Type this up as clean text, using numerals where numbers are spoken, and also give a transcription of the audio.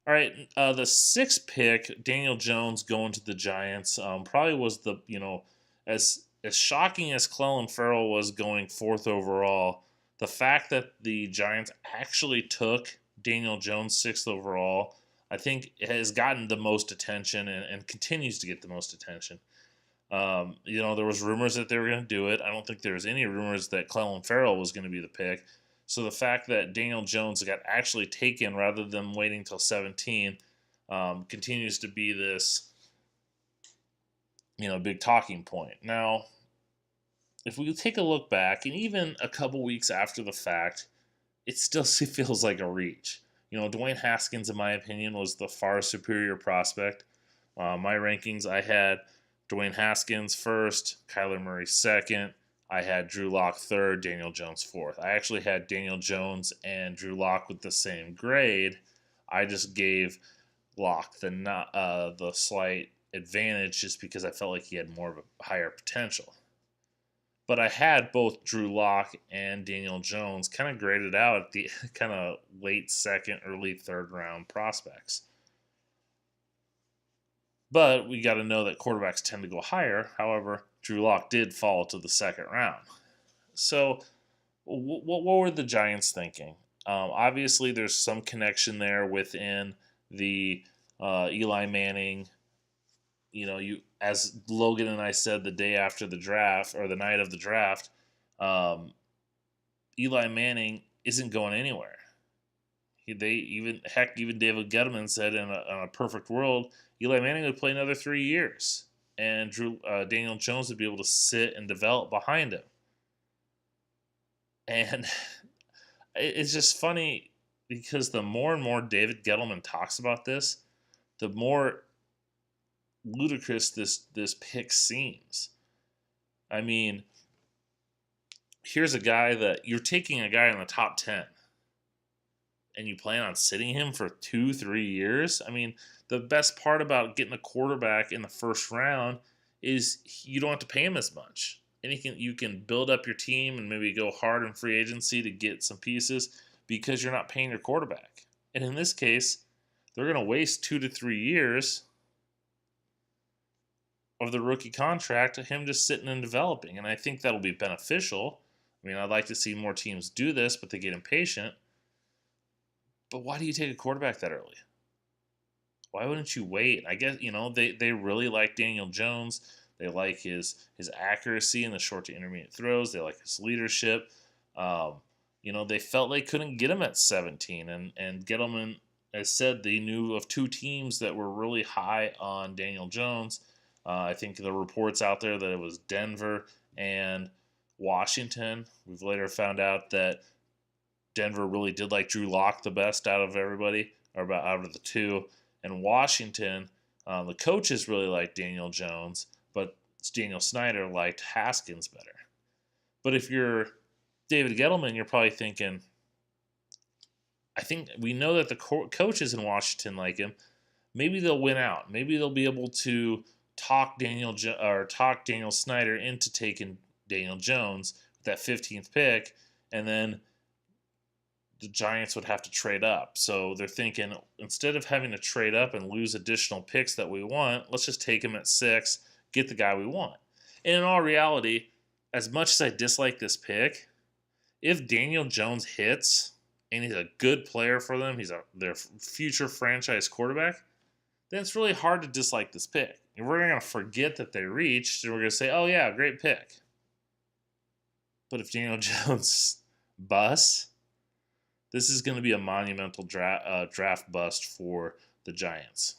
All right, the sixth pick, Daniel Jones going to the Giants, probably was the as shocking as Clelin Ferrell was going fourth overall. The fact that the Giants actually took Daniel Jones sixth overall, I think, has gotten the most attention and continues to get the most attention. There was rumors that they were going to do it. I don't think there was any rumors that Clelin Ferrell was going to be the pick. So the fact that Daniel Jones got actually taken rather than waiting till 17 continues to be this, big talking point. Now, if we take a look back, and even a couple weeks after the fact, it still feels like a reach. Dwayne Haskins, in my opinion, was the far superior prospect. My rankings, I had Dwayne Haskins first, Kyler Murray second. I had Drew Lock third, Daniel Jones fourth. I actually had Daniel Jones and Drew Lock with the same grade. I just gave Lock the slight advantage just because I felt like he had more of a higher potential. But I had both Drew Lock and Daniel Jones kind of graded out at the kind of late second, early third round prospects. But we got to know that quarterbacks tend to go higher. However, Drew Lock did fall to the second round. So, what were the Giants thinking? Obviously, there's some connection there within the Eli Manning. As Logan and I said the day after the draft or the night of the draft, Eli Manning isn't going anywhere. Even David Gettleman said in a perfect world, Eli Manning would play another 3 years, and Daniel Jones would be able to sit and develop behind him. And it's just funny because the more and more David Gettleman talks about this, the more ludicrous this pick seems. I mean, here's a guy that you're taking a guy in the top 10 and you plan on sitting him for 2-3 years. I mean, the best part about getting a quarterback in the first round is you don't have to pay him as much. And you can build up your team and maybe go hard in free agency to get some pieces because you're not paying your quarterback. And in this case, they're going to waste 2 to 3 years of the rookie contract to him just sitting and developing. And I think that'll be beneficial. I mean, I'd like to see more teams do this, but they get impatient. But why do you take a quarterback that early? Why wouldn't you wait? I guess, they really like Daniel Jones. They like his accuracy in the short to intermediate throws. They like his leadership. They felt they couldn't get him at 17. And Gettleman has said they knew of 2 teams that were really high on Daniel Jones. I think the reports out there that it was Denver and Washington. We've later found out that Denver really did like Drew Lock the best out of everybody, or out of the 2. And Washington, the coaches really liked Daniel Jones, but Daniel Snyder liked Haskins better. But if you're David Gettleman, you're probably thinking, I think we know that the coaches in Washington like him. Maybe they'll win out. Maybe they'll be able to talk Daniel Snyder into taking Daniel Jones with that 15th pick, and then the Giants would have to trade up. So they're thinking, instead of having to trade up and lose additional picks that we want, let's just take him at 6, get the guy we want. And in all reality, as much as I dislike this pick, if Daniel Jones hits and he's a good player for them, he's their future franchise quarterback, then it's really hard to dislike this pick. And we're going to forget that they reached, and we're going to say, oh yeah, great pick. But if Daniel Jones busts, this is going to be a monumental draft bust for the Giants.